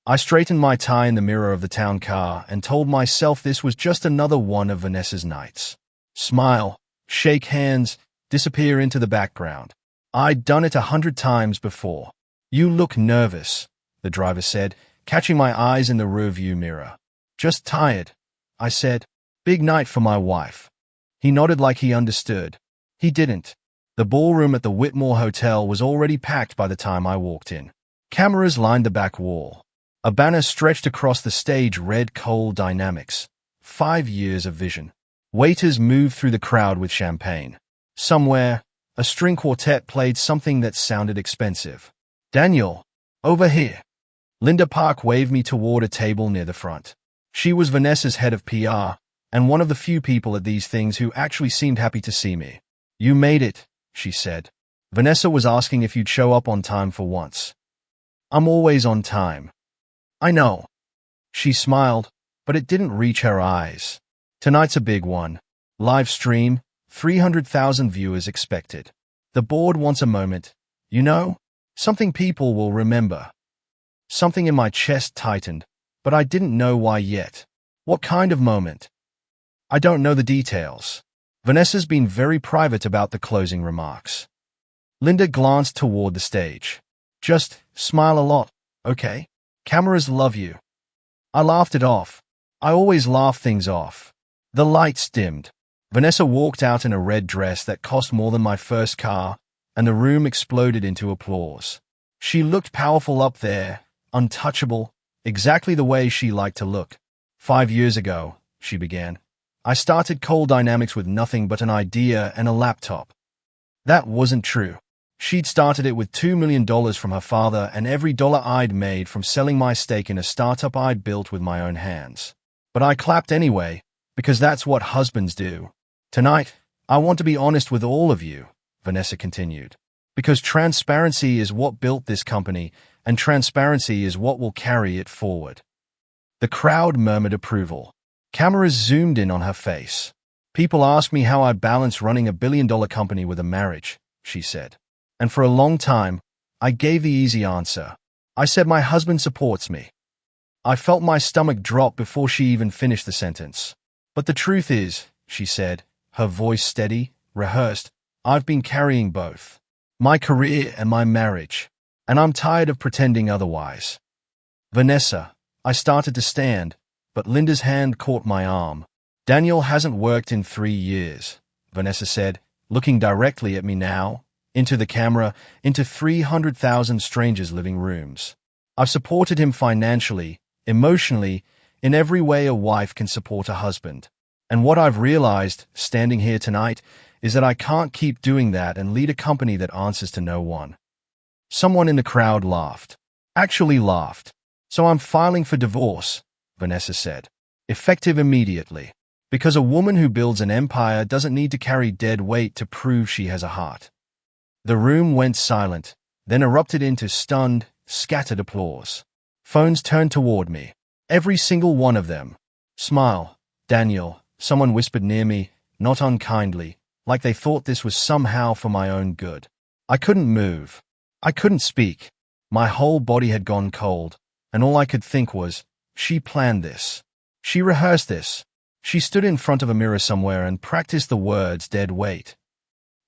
I straightened my tie in the mirror of the town car and told myself this was just another one of Vanessa's nights. Smile, shake hands, disappear into the background. I'd done it 100 times before. You look nervous, the driver said, catching my eyes in the rearview mirror. Just tired, I said. Big night for my wife. He nodded like he understood. He didn't. The ballroom at the Whitmore Hotel was already packed by the time I walked in. Cameras lined the back wall. A banner stretched across the stage read Cole Dynamics. 5 years of vision. Waiters moved through the crowd with champagne. Somewhere, a string quartet played something that sounded expensive. Daniel, over here. Linda Park waved me toward a table near the front. She was Vanessa's head of PR, and one of the few people at these things who actually seemed happy to see me. You made it, she said. Vanessa was asking if you'd show up on time for once. I'm always on time. I know. She smiled, but it didn't reach her eyes. Tonight's a big one. Live stream, 300,000 viewers expected. The board wants a moment. You know? Something people will remember. Something in my chest tightened, but I didn't know why yet. What kind of moment? I don't know the details. Vanessa's been very private about the closing remarks. Linda glanced toward the stage. Just smile a lot, okay? Cameras love you. I laughed it off. I always laugh things off. The lights dimmed. Vanessa walked out in a red dress that cost more than my first car, and the room exploded into applause. She looked powerful up there, untouchable, exactly the way she liked to look. 5 years ago, she began, I started Cole Dynamics with nothing but an idea and a laptop. That wasn't true. She'd started it with $2 million from her father and every dollar I'd made from selling my stake in a startup I'd built with my own hands. But I clapped anyway, because that's what husbands do. Tonight, I want to be honest with all of you, Vanessa continued, because transparency is what built this company, and transparency is what will carry it forward. The crowd murmured approval. Cameras zoomed in on her face. People ask me how I balance running $1 billion company with a marriage, she said. And for a long time, I gave the easy answer. I said my husband supports me. I felt my stomach drop before she even finished the sentence. But the truth is, she said, her voice steady, rehearsed, I've been carrying both. My career and my marriage. And I'm tired of pretending otherwise. Vanessa, I started to stand, but Linda's hand caught my arm. Daniel hasn't worked in 3 years, Vanessa said, looking directly at me now, into the camera, into 300,000 strangers' living rooms. I've supported him financially, emotionally, in every way a wife can support a husband. And what I've realized, standing here tonight, is that I can't keep doing that and lead a company that answers to no one. Someone in the crowd laughed. Actually laughed. So I'm filing for divorce, Vanessa said. Effective immediately. Because a woman who builds an empire doesn't need to carry dead weight to prove she has a heart. The room went silent, then erupted into stunned, scattered applause. Phones turned toward me. Every single one of them. Smile, Daniel, someone whispered near me, not unkindly, like they thought this was somehow for my own good. I couldn't move. I couldn't speak. My whole body had gone cold, and all I could think was, she planned this. She rehearsed this. She stood in front of a mirror somewhere and practiced the words dead weight.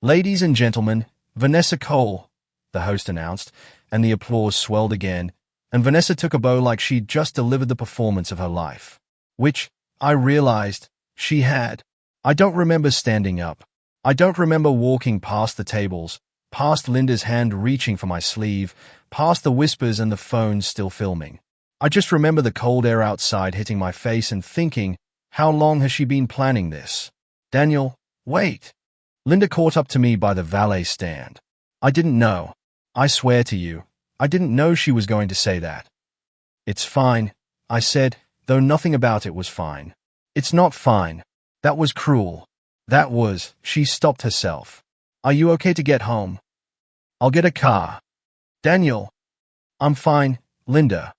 Ladies and gentlemen, Vanessa Cole, the host announced, and the applause swelled again, and Vanessa took a bow like she'd just delivered the performance of her life. Which, I realized, she had. I don't remember standing up. I don't remember walking past the tables, past Linda's hand reaching for my sleeve, past the whispers and the phone still filming. I just remember the cold air outside hitting my face and thinking, how long has she been planning this? Daniel, wait. Linda caught up to me by the valet stand. I didn't know. I swear to you, I didn't know she was going to say that. It's fine, I said, though nothing about it was fine. It's not fine. That was cruel. That was, she stopped herself. Are you okay to get home? I'll get a car. Daniel. I'm fine, Linda.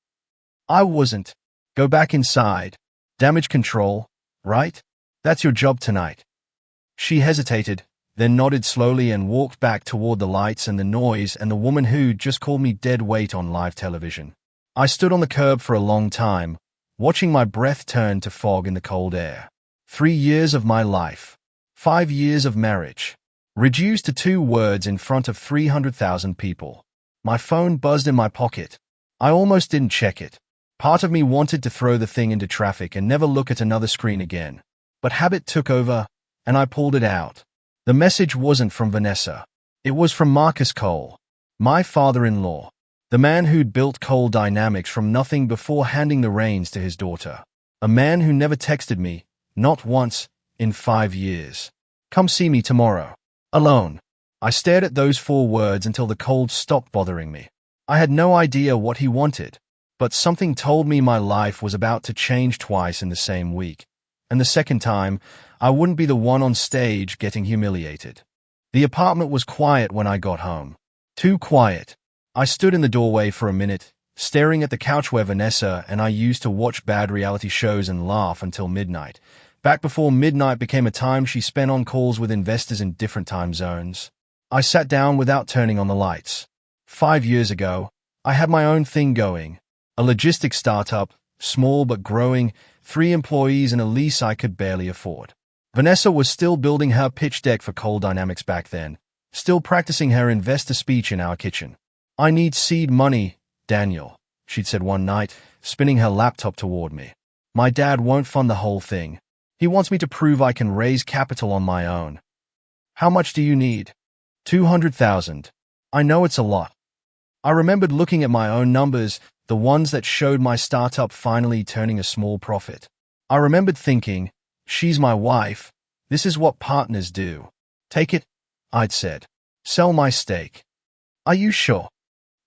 I wasn't. Go back inside. Damage control, right? That's your job tonight. She hesitated, then nodded slowly and walked back toward the lights and the noise and the woman who just called me dead weight on live television. I stood on the curb for a long time, watching my breath turn to fog in the cold air. 3 years of my life. 5 years of marriage. Reduced to 2 words in front of 300,000 people. My phone buzzed in my pocket. I almost didn't check it. Part of me wanted to throw the thing into traffic and never look at another screen again. But habit took over, and I pulled it out. The message wasn't from Vanessa. It was from Marcus Cole, my father-in-law, the man who'd built Cole Dynamics from nothing before handing the reins to his daughter. A man who never texted me, not once, in 5 years. Come see me tomorrow. Alone. I stared at those 4 words until the cold stopped bothering me. I had no idea what he wanted, but something told me my life was about to change twice in the same week. And the second time, I wouldn't be the one on stage getting humiliated. The apartment was quiet when I got home. Too quiet. I stood in the doorway for a minute, staring at the couch where Vanessa and I used to watch bad reality shows and laugh until midnight. Back before midnight became a time she spent on calls with investors in different time zones. I sat down without turning on the lights. 5 years ago, I had my own thing going. A logistics startup, small but growing, 3 employees and a lease I could barely afford. Vanessa was still building her pitch deck for Cole Dynamics back then, still practicing her investor speech in our kitchen. I need seed money, Daniel, she'd said one night, spinning her laptop toward me. My dad won't fund the whole thing. He wants me to prove I can raise capital on my own. How much do you need? 200,000. I know it's a lot. I remembered looking at my own numbers, the ones that showed my startup finally turning a small profit. I remembered thinking, she's my wife. This is what partners do. Take it, I'd said. Sell my stake. Are you sure?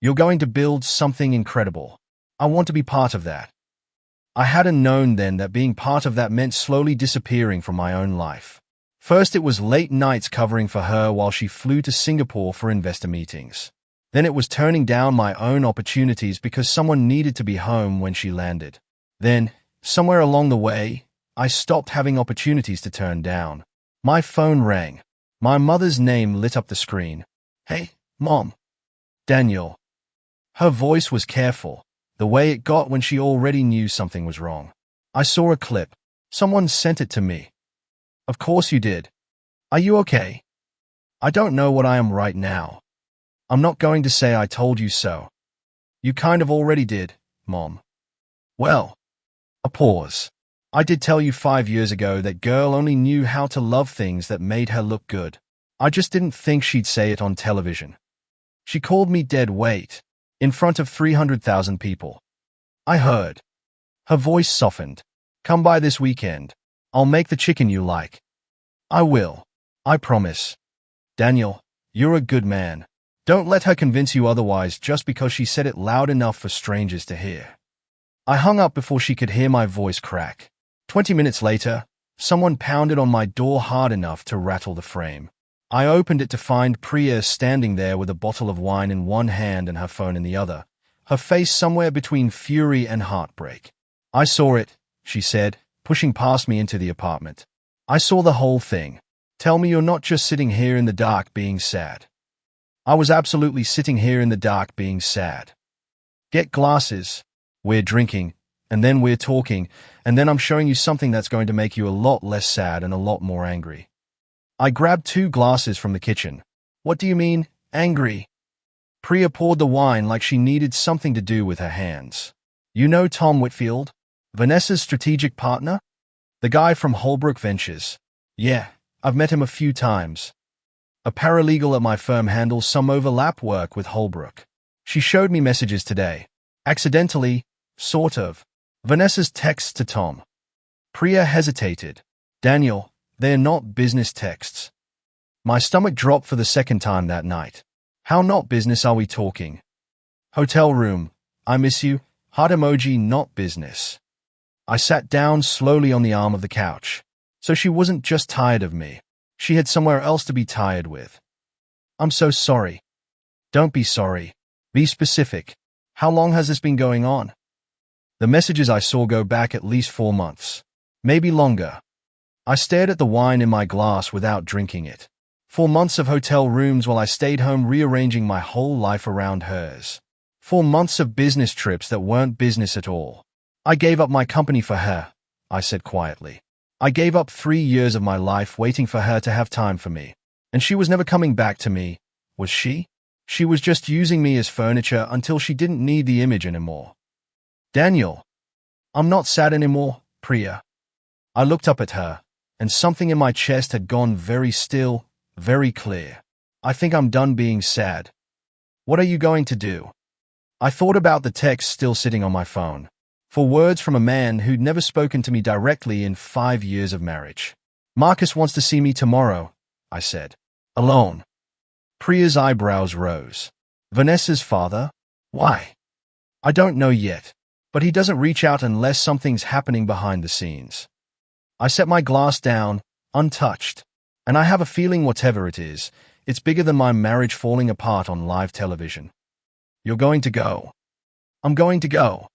You're going to build something incredible. I want to be part of that. I hadn't known then that being part of that meant slowly disappearing from my own life. First it was late nights covering for her while she flew to Singapore for investor meetings. Then it was turning down my own opportunities because someone needed to be home when she landed. Then, somewhere along the way, I stopped having opportunities to turn down. My phone rang. My mother's name lit up the screen. Hey, Mom. Daniel. Her voice was careful, the way it got when she already knew something was wrong. I saw a clip. Someone sent it to me. Of course you did. Are you okay? I don't know what I am right now. I'm not going to say I told you so. You kind of already did, Mom. Well, a pause. I did tell you 5 years ago that girl only knew how to love things that made her look good. I just didn't think she'd say it on television. She called me dead weight, in front of 300,000 people. I heard. Her voice softened. Come by this weekend. I'll make the chicken you like. I will. I promise. Daniel, you're a good man. Don't let her convince you otherwise just because she said it loud enough for strangers to hear. I hung up before she could hear my voice crack. 20 minutes later, someone pounded on my door hard enough to rattle the frame. I opened it to find Priya standing there with a bottle of wine in one hand and her phone in the other, her face somewhere between fury and heartbreak. I saw it, she said, pushing past me into the apartment. I saw the whole thing. Tell me you're not just sitting here in the dark being sad. I was absolutely sitting here in the dark being sad. Get glasses. We're drinking, and then we're talking, and then I'm showing you something that's going to make you a lot less sad and a lot more angry. I grabbed 2 glasses from the kitchen. What do you mean, angry? Priya poured the wine like she needed something to do with her hands. You know Tom Whitfield? Vanessa's strategic partner? The guy from Holbrook Ventures. Yeah, I've met him a few times. A paralegal at my firm handles some overlap work with Holbrook. She showed me messages today. Accidentally, sort of. Vanessa's texts to Tom. Priya hesitated. Daniel, they're not business texts. My stomach dropped for the second time that night. How not business are we talking? Hotel room. I miss you. Heart emoji, not business. I sat down slowly on the arm of the couch. So she wasn't just tired of me. She had somewhere else to be tired with. I'm so sorry. Don't be sorry. Be specific. How long has this been going on? The messages I saw go back at least 4 months. Maybe longer. I stared at the wine in my glass without drinking it. 4 months of hotel rooms while I stayed home rearranging my whole life around hers. 4 months of business trips that weren't business at all. I gave up my company for her, I said quietly. I gave up 3 years of my life waiting for her to have time for me. And she was never coming back to me, was she? She was just using me as furniture until she didn't need the image anymore. Daniel. I'm not sad anymore, Priya. I looked up at her, and something in my chest had gone very still, very clear. I think I'm done being sad. What are you going to do? I thought about the text still sitting on my phone. 4 words from a man who'd never spoken to me directly in 5 years of marriage. Marcus wants to see me tomorrow, I said. Alone. Priya's eyebrows rose. Vanessa's father? Why? I don't know yet, but he doesn't reach out unless something's happening behind the scenes. I set my glass down, untouched, and I have a feeling whatever it is, it's bigger than my marriage falling apart on live television. You're going to go. I'm going to go.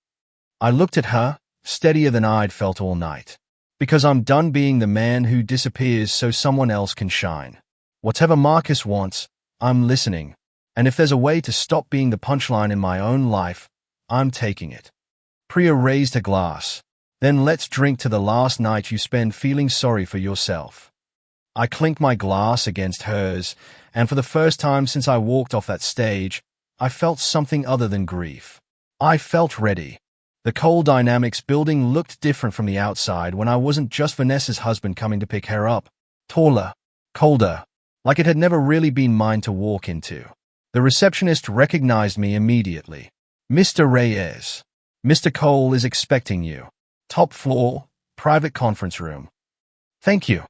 I looked at her, steadier than I'd felt all night. Because I'm done being the man who disappears so someone else can shine. Whatever Marcus wants, I'm listening. And if there's a way to stop being the punchline in my own life, I'm taking it. Priya raised her glass. Then let's drink to the last night you spend feeling sorry for yourself. I clinked my glass against hers, and for the first time since I walked off that stage, I felt something other than grief. I felt ready. The coal dynamics building looked different from the outside when I wasn't just Vanessa's husband coming to pick her up. Taller, colder, like it had never really been mine to walk into. The receptionist recognized me immediately. Mr. Reyes. Mr. Cole is expecting you. Top floor, private conference room. Thank you.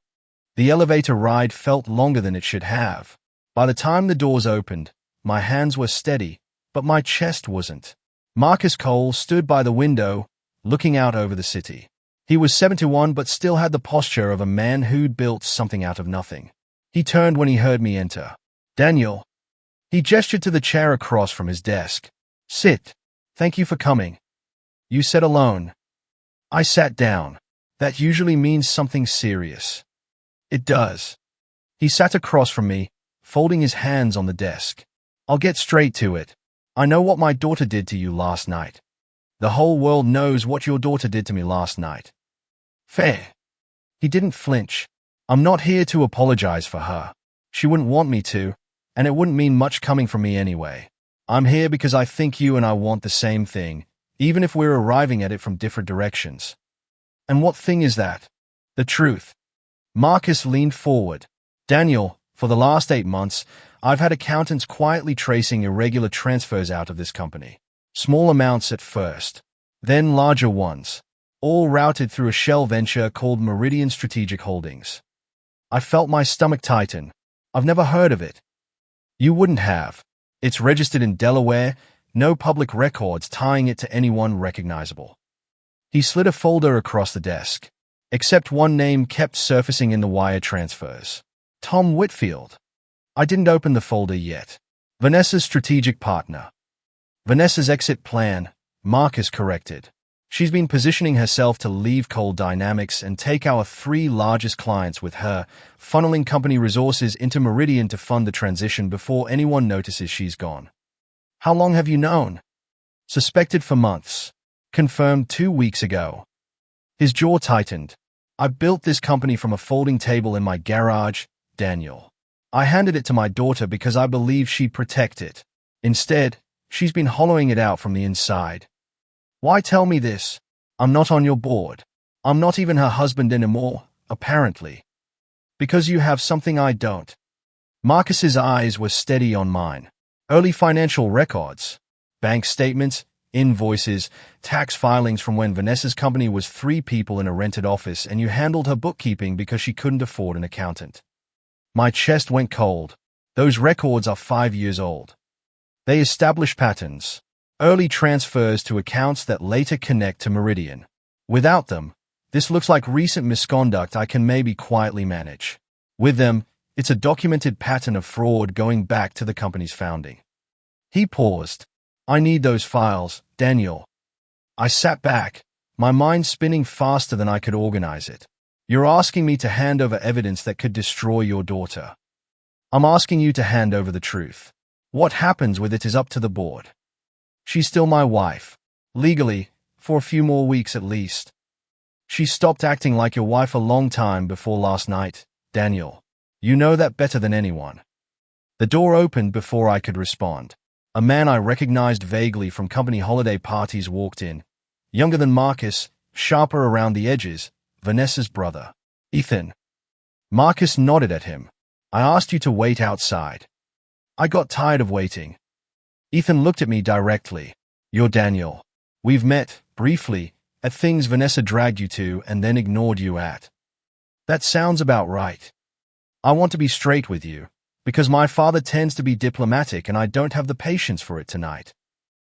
The elevator ride felt longer than it should have. By the time the doors opened, my hands were steady, but my chest wasn't. Marcus Cole stood by the window, looking out over the city. He was 71 but still had the posture of a man who'd built something out of nothing. He turned when he heard me enter. Daniel. He gestured to the chair across from his desk. Sit. Thank you for coming. You said alone. I sat down. That usually means something serious. It does. He sat across from me, folding his hands on the desk. I'll get straight to it. I know what my daughter did to you last night. The whole world knows what your daughter did to me last night. Fair. He didn't flinch. I'm not here to apologize for her. She wouldn't want me to, and it wouldn't mean much coming from me anyway. I'm here because I think you and I want the same thing, even if we're arriving at it from different directions. And what thing is that? The truth. Marcus leaned forward. Daniel, for the last 8 months, I've had accountants quietly tracing irregular transfers out of this company. Small amounts at first, then larger ones, all routed through a shell venture called Meridian Strategic Holdings. I felt my stomach tighten. I've never heard of it. You wouldn't have. It's registered in Delaware, no public records tying it to anyone recognizable. He slid a folder across the desk. Except one name kept surfacing in the wire transfers. Tom Whitfield. I didn't open the folder yet. Vanessa's strategic partner. Vanessa's exit plan, Marcus corrected. She's been positioning herself to leave Coal Dynamics and take our 3 largest clients with her, funneling company resources into Meridian to fund the transition before anyone notices she's gone. How long have you known? Suspected for months. Confirmed 2 weeks ago. His jaw tightened. I built this company from a folding table in my garage, Daniel. I handed it to my daughter because I believed she'd protect it. Instead, she's been hollowing it out from the inside. Why tell me this? I'm not on your board. I'm not even her husband anymore, apparently. Because you have something I don't. Marcus's eyes were steady on mine. Early financial records, bank statements, invoices, tax filings from when Vanessa's company was 3 people in a rented office and you handled her bookkeeping because she couldn't afford an accountant. My chest went cold. Those records are 5 years old. They establish patterns, early transfers to accounts that later connect to Meridian. Without them, this looks like recent misconduct I can maybe quietly manage. With them, it's a documented pattern of fraud going back to the company's founding. He paused. I need those files, Daniel. I sat back, my mind spinning faster than I could organize it. You're asking me to hand over evidence that could destroy your daughter. I'm asking you to hand over the truth. What happens with it is up to the board. She's still my wife. Legally, for a few more weeks at least. She stopped acting like your wife a long time before last night, Daniel. You know that better than anyone. The door opened before I could respond. A man I recognized vaguely from company holiday parties walked in. Younger than Marcus, sharper around the edges, Vanessa's brother. Ethan. Marcus nodded at him. I asked you to wait outside. I got tired of waiting. Ethan looked at me directly. You're Daniel. We've met, briefly, at things Vanessa dragged you to and then ignored you at. That sounds about right. I want to be straight with you, because my father tends to be diplomatic and I don't have the patience for it tonight.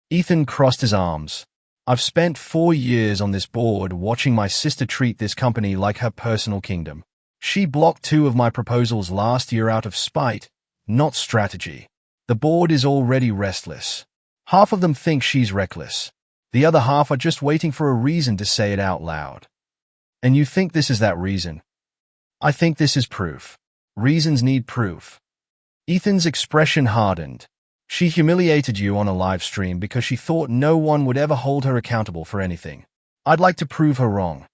Ethan crossed his arms. I've spent 4 years on this board watching my sister treat this company like her personal kingdom. She blocked 2 of my proposals last year out of spite, not strategy. The board is already restless. Half of them think she's reckless. The other half are just waiting for a reason to say it out loud. And you think this is that reason? I think this is proof. Reasons need proof. Ethan's expression hardened. She humiliated you on a live stream because she thought no one would ever hold her accountable for anything. I'd like to prove her wrong.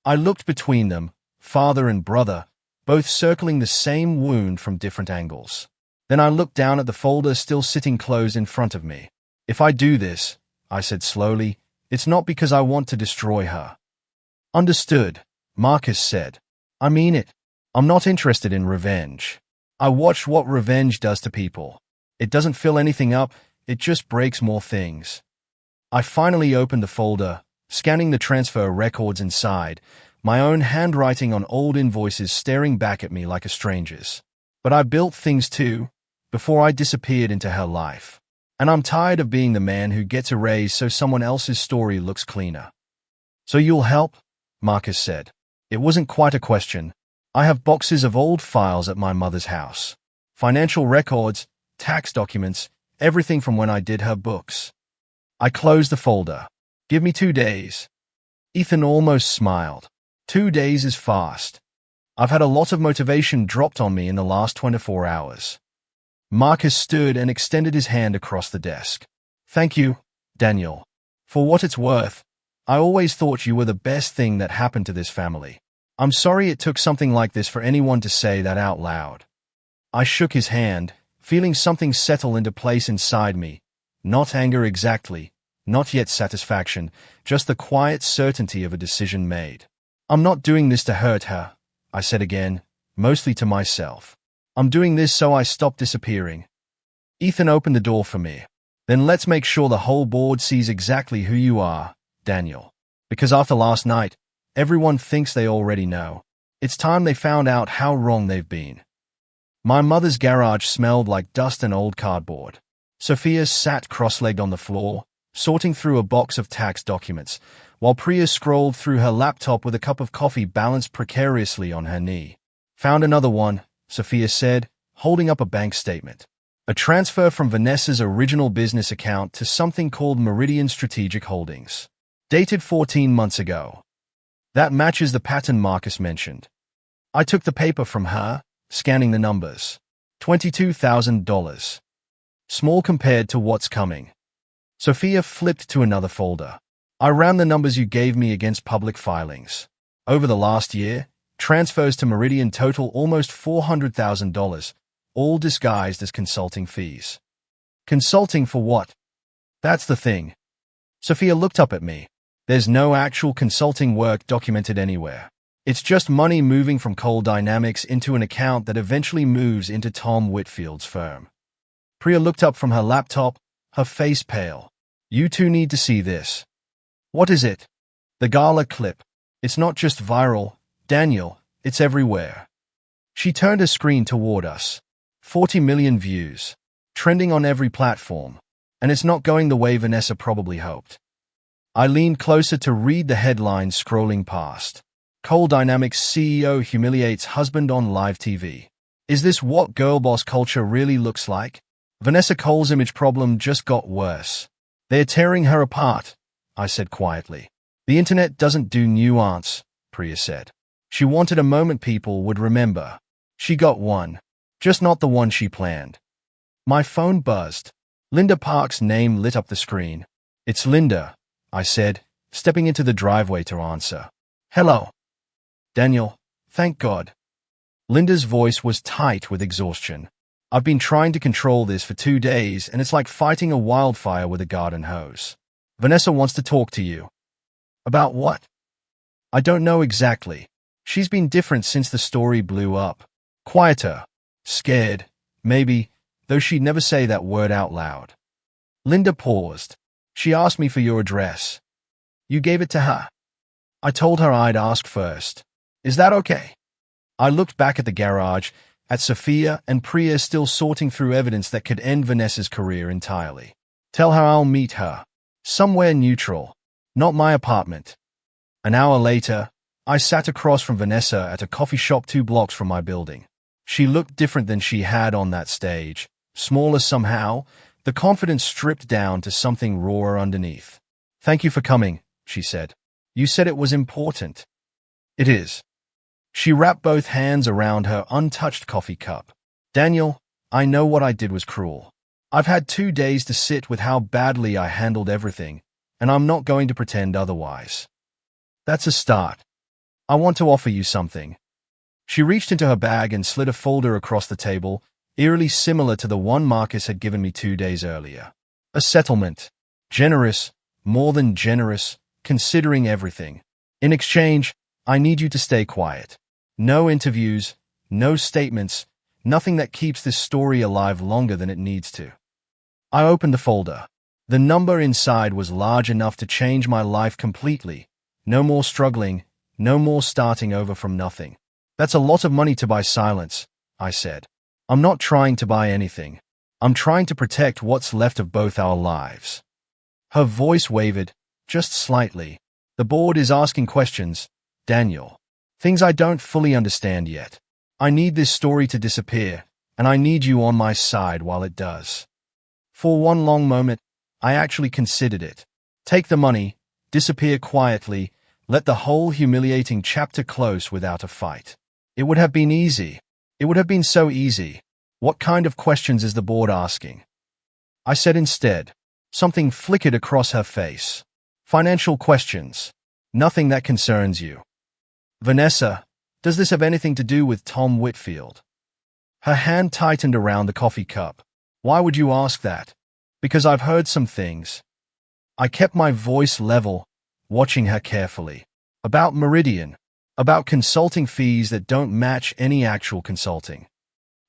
I looked between them, father and brother, both circling the same wound from different angles. Then I looked down at the folder still sitting closed in front of me. If I do this, I said slowly, it's not because I want to destroy her. Understood, Marcus said. I mean it. I'm not interested in revenge. I watched what revenge does to people. It doesn't fill anything up, it just breaks more things. I finally opened the folder, scanning the transfer records inside, my own handwriting on old invoices staring back at me like a stranger's. But I built things too, before I disappeared into her life. And I'm tired of being the man who gets erased so someone else's story looks cleaner. So you'll help? Marcus said. It wasn't quite a question. I have boxes of old files at my mother's house. Financial records, tax documents, everything from when I did her books. I closed the folder. Give me 2 days. Ethan almost smiled. 2 days is fast. I've had a lot of motivation dropped on me in the last 24 hours. Marcus stood and extended his hand across the desk. Thank you, Daniel. For what it's worth, I always thought you were the best thing that happened to this family. I'm sorry it took something like this for anyone to say that out loud. I shook his hand, feeling something settle into place inside me. Not anger exactly, not yet satisfaction, just the quiet certainty of a decision made. I'm not doing this to hurt her, I said again, mostly to myself. I'm doing this so I stop disappearing. Ethan opened the door for me. Then let's make sure the whole board sees exactly who you are, Daniel. Because after last night, everyone thinks they already know. It's time they found out how wrong they've been. My mother's garage smelled like dust and old cardboard. Sophia sat cross-legged on the floor, sorting through a box of tax documents, while Priya scrolled through her laptop with a cup of coffee balanced precariously on her knee. Found another one, Sophia said, holding up a bank statement. A transfer from Vanessa's original business account to something called Meridian Strategic Holdings. Dated 14 months ago. That matches the pattern Marcus mentioned. I took the paper from her, scanning the numbers. $22,000. Small compared to what's coming. Sophia flipped to another folder. I ran the numbers you gave me against public filings. Over the last year, transfers to Meridian total almost $400,000, all disguised as consulting fees. Consulting for what? That's the thing. Sophia looked up at me. There's no actual consulting work documented anywhere. It's just money moving from Coal Dynamics into an account that eventually moves into Tom Whitfield's firm. Priya looked up from her laptop, her face pale. You two need to see this. What is it? The gala clip. It's not just viral, Daniel, it's everywhere. She turned her screen toward us. 40 million views. Trending on every platform. And it's not going the way Vanessa probably hoped. I leaned closer to read the headline scrolling past. Coal Dynamics CEO humiliates husband on live TV. Is this what girl boss culture really looks like? Vanessa Cole's image problem just got worse. They're tearing her apart, I said quietly. The internet doesn't do nuance, Priya said. She wanted a moment people would remember. She got one. Just not the one she planned. My phone buzzed. Linda Park's name lit up the screen. "It's Linda," I said, stepping into the driveway to answer. "Hello." "Daniel, thank God." Linda's voice was tight with exhaustion. "I've been trying to control this for 2 days, and it's like fighting a wildfire with a garden hose. Vanessa wants to talk to you." "About what?" "I don't know exactly. She's been different since the story blew up. Quieter. Scared, maybe, though she'd never say that word out loud." Linda paused. "She asked me for your address." "You gave it to her?" "I told her I'd ask first. Is that okay?" I looked back at the garage, at Sophia and Priya still sorting through evidence that could end Vanessa's career entirely. "Tell her I'll meet her. Somewhere neutral. Not my apartment." An hour later, I sat across from Vanessa at a coffee shop 2 blocks from my building. She looked different than she had on that stage, smaller somehow, the confidence stripped down to something rawer underneath. "Thank you for coming," she said. "You said it was important." "It is." She wrapped both hands around her untouched coffee cup. "Daniel, I know what I did was cruel. I've had 2 days to sit with how badly I handled everything, and I'm not going to pretend otherwise. That's a start. I want to offer you something." She reached into her bag and slid a folder across the table, eerily similar to the one Marcus had given me 2 days earlier. "A settlement. Generous, more than generous, considering everything. In exchange, I need you to stay quiet. No interviews, no statements, nothing that keeps this story alive longer than it needs to." I opened the folder. The number inside was large enough to change my life completely. No more struggling, no more starting over from nothing. "That's a lot of money to buy silence," I said. "I'm not trying to buy anything. I'm trying to protect what's left of both our lives." Her voice wavered, just slightly. "The board is asking questions, Daniel. Things I don't fully understand yet. I need this story to disappear, and I need you on my side while it does." For one long moment, I actually considered it. Take the money, disappear quietly, let the whole humiliating chapter close without a fight. It would have been easy. It would have been so easy. "What kind of questions is the board asking?" I said instead. Something flickered across her face. "Financial questions. Nothing that concerns you." "Vanessa, does this have anything to do with Tom Whitfield?" Her hand tightened around the coffee cup. "Why would you ask that?" "Because I've heard some things." I kept my voice level, watching her carefully. "About Meridian. About consulting fees that don't match any actual consulting."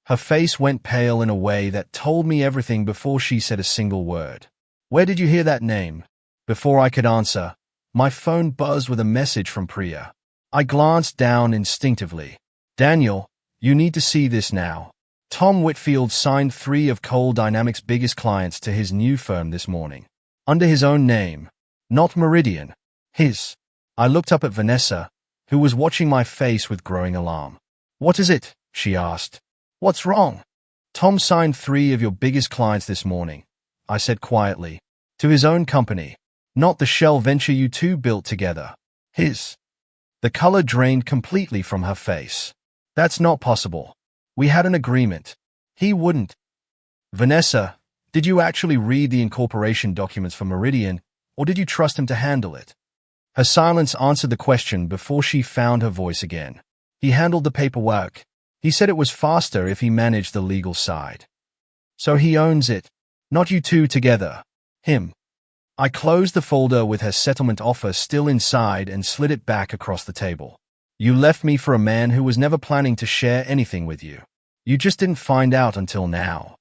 Her face went pale in a way that told me everything before she said a single word. "Where did you hear that name?" Before I could answer, my phone buzzed with a message from Priya. I glanced down instinctively. "Daniel, you need to see this now. Tom Whitfield signed 3 of Cole Dynamics' biggest clients to his new firm this morning. Under his own name. Not Meridian. His." I looked up at Vanessa, who was watching my face with growing alarm. "What is it?" she asked. "What's wrong?" "Tom signed 3 of your biggest clients this morning," I said quietly. "To his own company. Not the shell venture you two built together. His." The color drained completely from her face. "That's not possible. We had an agreement. He wouldn't." "Vanessa, did you actually read the incorporation documents for Meridian, or did you trust him to handle it?" Her silence answered the question before she found her voice again. "He handled the paperwork. He said it was faster if he managed the legal side. So he owns it. Not you two together. Him." I closed the folder with her settlement offer still inside and slid it back across the table. "You left me for a man who was never planning to share anything with you. You just didn't find out until now.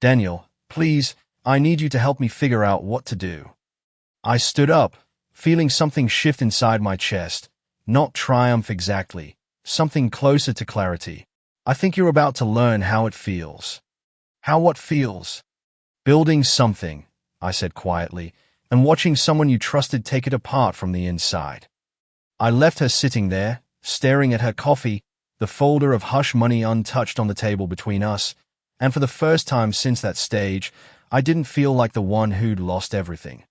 Daniel, please, I need you to help me figure out what to do." I stood up, feeling something shift inside my chest. Not triumph exactly, something closer to clarity. "I think you're about to learn how it feels." "How what feels?" "Building something," I said quietly, "and watching someone you trusted take it apart from the inside." I left her sitting there, staring at her coffee, the folder of hush money untouched on the table between us, and for the first time since that stage, I didn't feel like the one who'd lost everything.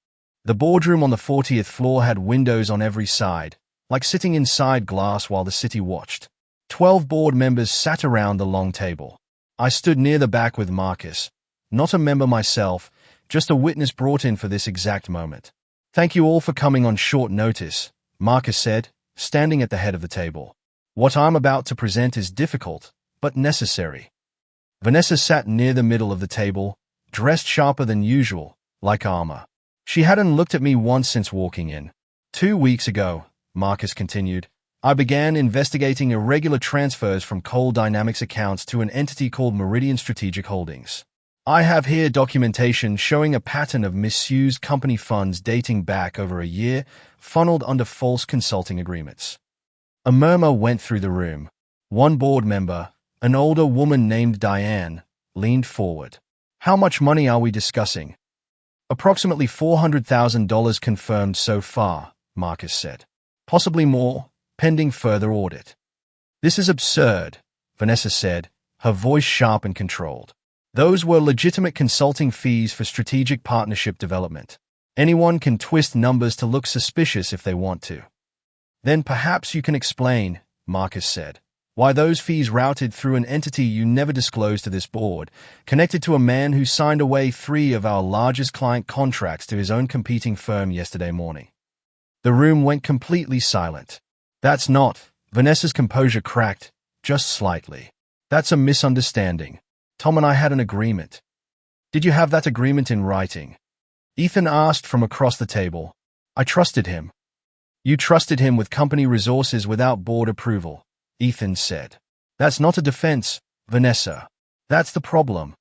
The boardroom on the 40th floor had windows on every side, like sitting inside glass while the city watched. 12 board members sat around the long table. I stood near the back with Marcus, Not a member myself, just a witness brought in for this exact moment. Thank you all for coming on short notice, Marcus said, standing at the head of the table. What I'm about to present is difficult, but necessary. Vanessa sat near the middle of the table, dressed sharper than usual, like armor. She hadn't looked at me once since walking in. 2 weeks ago, Marcus continued, I began investigating irregular transfers from Coal Dynamics accounts to an entity called Meridian Strategic Holdings. I have here documentation showing a pattern of misused company funds dating back over a year, funneled under false consulting agreements. A murmur went through the room. One board member, an older woman named Diane, leaned forward. How much money are we discussing? Approximately $400,000 confirmed so far, Marcus said. Possibly more, pending further audit. This is absurd, Vanessa said, her voice sharp and controlled. Those were legitimate consulting fees for strategic partnership development. Anyone can twist numbers to look suspicious if they want to. Then perhaps you can explain, Marcus said, why those fees routed through an entity you never disclosed to this board, connected to a man who signed away 3 of our largest client contracts to his own competing firm yesterday morning. The room went completely silent. That's not, Vanessa's composure cracked, just slightly. That's a misunderstanding. Tom and I had an agreement. Did you have that agreement in writing? Ethan asked from across the table. I trusted him. You trusted him with company resources without board approval, Ethan said. That's not a defense, Vanessa. That's the problem.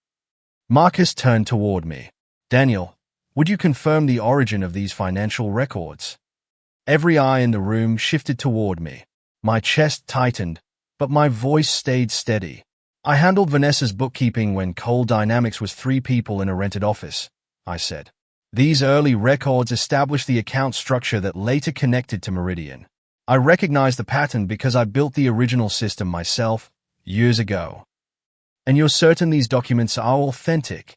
Marcus turned toward me. Daniel, would you confirm the origin of these financial records? Every eye in the room shifted toward me. My chest tightened, but my voice stayed steady. I handled Vanessa's bookkeeping when Coal Dynamics was 3 people in a rented office, I said. These early records established the account structure that later connected to Meridian. I recognized the pattern because I built the original system myself, years ago. And you're certain these documents are authentic?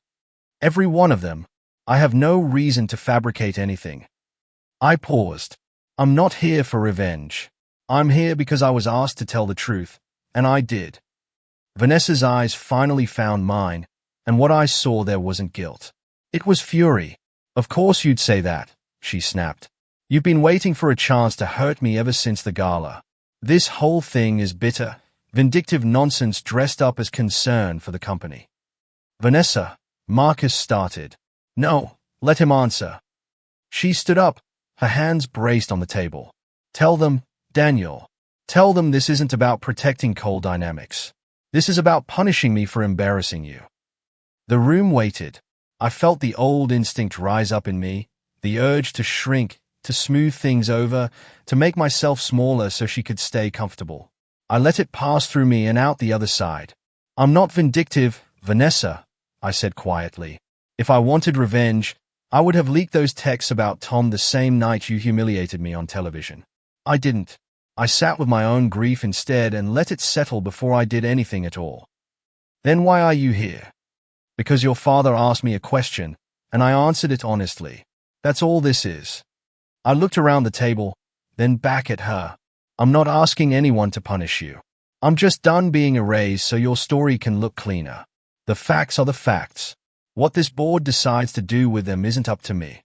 Every one of them. I have no reason to fabricate anything. I paused. I'm not here for revenge. I'm here because I was asked to tell the truth, and I did. Vanessa's eyes finally found mine, and what I saw there wasn't guilt. It was fury. Of course you'd say that, she snapped. You've been waiting for a chance to hurt me ever since the gala. This whole thing is bitter, vindictive nonsense dressed up as concern for the company. Vanessa, Marcus started. No, let him answer. She stood up, her hands braced on the table. Tell them, Daniel. Tell them this isn't about protecting Coal Dynamics. This is about punishing me for embarrassing you. The room waited. I felt the old instinct rise up in me, the urge to shrink, to smooth things over, to make myself smaller so she could stay comfortable. I let it pass through me and out the other side. I'm not vindictive, Vanessa, I said quietly. If I wanted revenge, I would have leaked those texts about Tom the same night you humiliated me on television. I didn't. I sat with my own grief instead and let it settle before I did anything at all. Then why are you here? Because your father asked me a question, and I answered it honestly. That's all this is. I looked around the table, then back at her. I'm not asking anyone to punish you. I'm just done being erased so your story can look cleaner. The facts are the facts. What this board decides to do with them isn't up to me.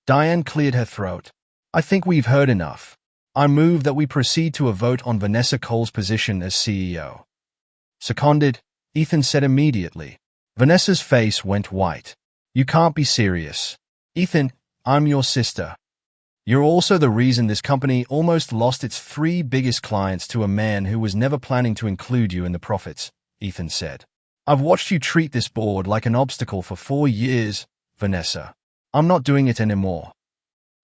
Diane cleared her throat. I think we've heard enough. I move that we proceed to a vote on Vanessa Cole's position as CEO. Seconded, Ethan said immediately. Vanessa's face went white. You can't be serious. Ethan, I'm your sister. You're also the reason this company almost lost its 3 biggest clients to a man who was never planning to include you in the profits, Ethan said. I've watched you treat this board like an obstacle for 4 years, Vanessa. I'm not doing it anymore.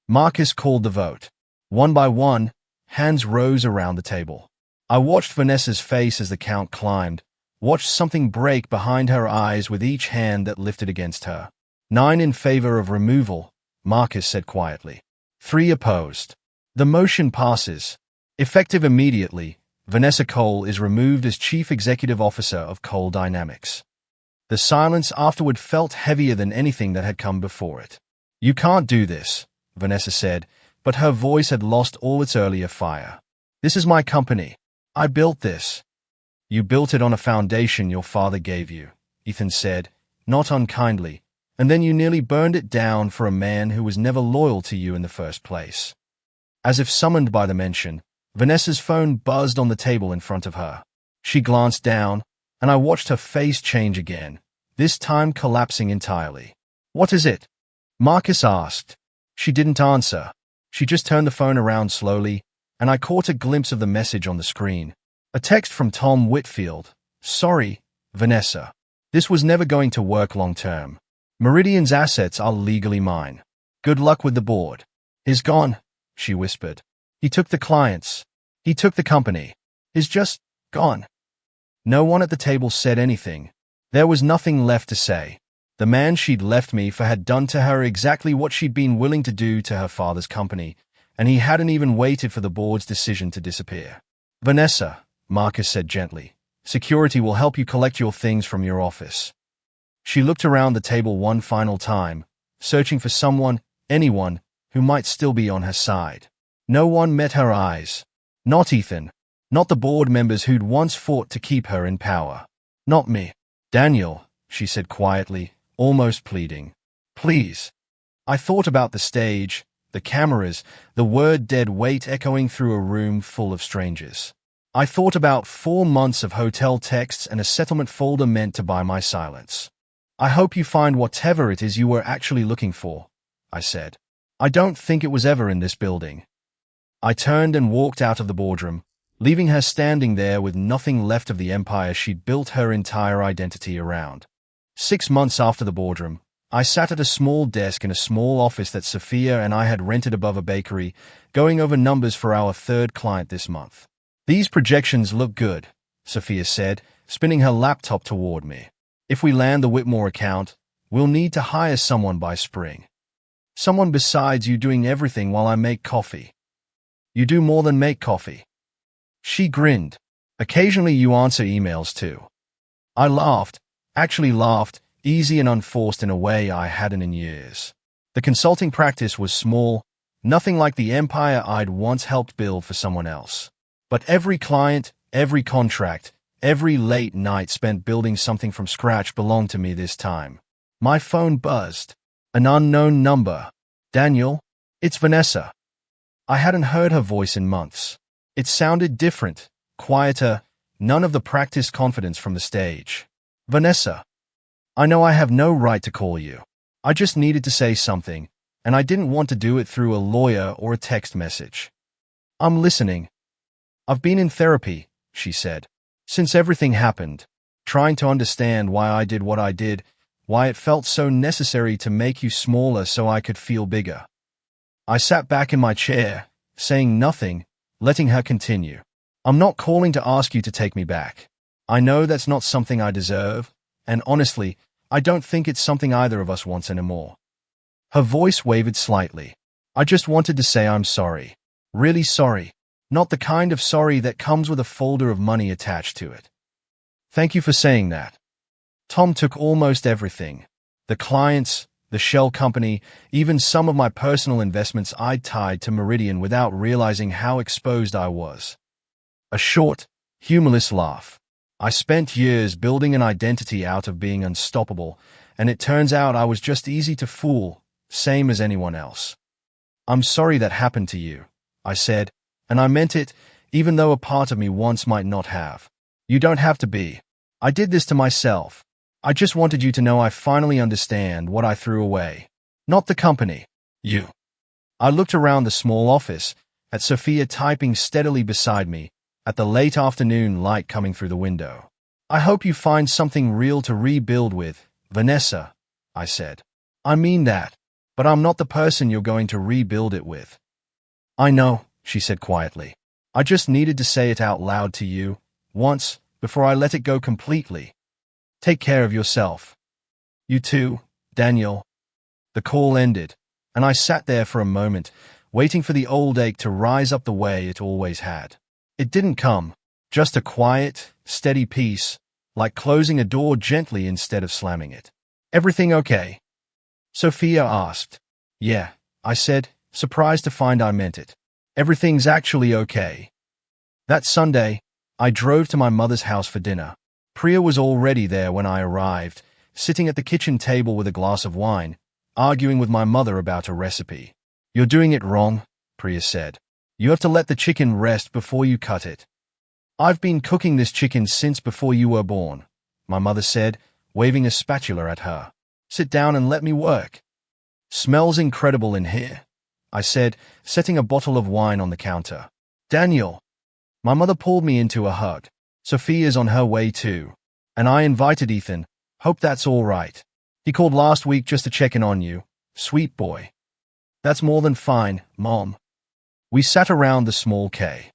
Marcus called the vote. One by one, hands rose around the table. I watched Vanessa's face as the count climbed, watched something break behind her eyes with each hand that lifted against her. 9 in favor of removal, Marcus said quietly. 3 opposed. The motion passes. Effective immediately, Vanessa Cole is removed as Chief Executive Officer of Coal Dynamics. The silence afterward felt heavier than anything that had come before it. You can't do this, Vanessa said, but her voice had lost all its earlier fire. This is my company. I built this. You built it on a foundation your father gave you, Ethan said, not unkindly, and then you nearly burned it down for a man who was never loyal to you in the first place. As if summoned by the mention, Vanessa's phone buzzed on the table in front of her. She glanced down, and I watched her face change again, this time collapsing entirely. "What is it?" Marcus asked. She didn't answer. She just turned the phone around slowly, and I caught a glimpse of the message on the screen. A text from Tom Whitfield. "Sorry, Vanessa. This was never going to work long term. Meridian's assets are legally mine. Good luck with the board." "He's gone," she whispered. "He took the clients. He took the company. He's just gone." No one at the table said anything. There was nothing left to say. The man she'd left me for had done to her exactly what she'd been willing to do to her father's company, and he hadn't even waited for the board's decision to disappear. "Vanessa," Marcus said gently, "security will help you collect your things from your office." She looked around the table one final time, searching for someone, anyone, who might still be on her side. No one met her eyes. Not Ethan. Not the board members who'd once fought to keep her in power. Not me. "Daniel," she said quietly, almost pleading. "Please." I thought about the stage, the cameras, the word dead weight echoing through a room full of strangers. I thought about 4 months of hotel texts and a settlement folder meant to buy my silence. "I hope you find whatever it is you were actually looking for," I said. "I don't think it was ever in this building." I turned and walked out of the boardroom, leaving her standing there with nothing left of the empire she'd built her entire identity around. 6 months after the boardroom, I sat at a small desk in a small office that Sophia and I had rented above a bakery, going over numbers for our 3rd client this month. "These projections look good," Sophia said, spinning her laptop toward me. "If we land the Whitmore account, we'll need to hire someone by spring. Someone besides you doing everything while I make coffee." "You do more than make coffee." She grinned. "Occasionally you answer emails too." I laughed, actually laughed, easy and unforced in a way I hadn't in years. The consulting practice was small, nothing like the empire I'd once helped build for someone else. But every client, every contract, every late night spent building something from scratch belonged to me this time. My phone buzzed. An unknown number. "Daniel? It's Vanessa." I hadn't heard her voice in months. It sounded different, quieter, none of the practiced confidence from the stage. "Vanessa, I know I have no right to call you. I just needed to say something, and I didn't want to do it through a lawyer or a text message. I'm listening." "I've been in therapy," she said, "since everything happened, trying to understand why I did what I did, why it felt so necessary to make you smaller so I could feel bigger." I sat back in my chair, saying nothing, letting her continue. "I'm not calling to ask you to take me back. I know that's not something I deserve, and honestly, I don't think it's something either of us wants anymore." Her voice wavered slightly. "I just wanted to say I'm sorry. Really sorry. Not the kind of sorry that comes with a folder of money attached to it." "Thank you for saying that. Tom took almost everything. The clients, the shell company, even some of my personal investments I'd tied to Meridian without realizing how exposed I was." A short, humorless laugh. "I spent years building an identity out of being unstoppable, and it turns out I was just easy to fool, same as anyone else." "I'm sorry that happened to you," I said, and I meant it, even though a part of me once might not have. "You don't have to be. I did this to myself. I just wanted you to know I finally understand what I threw away. Not the company. You." I looked around the small office, at Sophia typing steadily beside me, at the late afternoon light coming through the window. "I hope you find something real to rebuild with, Vanessa," I said. "I mean that, but I'm not the person you're going to rebuild it with." "I know," she said quietly. "I just needed to say it out loud to you, once, before I let it go completely. Take care of yourself." "You too, Daniel." The call ended, and I sat there for a moment, waiting for the old ache to rise up the way it always had. It didn't come, just a quiet, steady peace, like closing a door gently instead of slamming it. "Everything okay?" Sophia asked. "Yeah," I said, surprised to find I meant it. "Everything's actually okay." That Sunday, I drove to my mother's house for dinner. Priya was already there when I arrived, sitting at the kitchen table with a glass of wine, arguing with my mother about a recipe. "You're doing it wrong," Priya said. "You have to let the chicken rest before you cut it." "I've been cooking this chicken since before you were born," my mother said, waving a spatula at her. "Sit down and let me work." "Smells incredible in here," I said, setting a bottle of wine on the counter. "Daniel." My mother pulled me into a hug. "Sophia's on her way too. And I invited Ethan. Hope that's all right. He called last week just to check in on you. Sweet boy." "That's more than fine, Mom." We sat around the small K.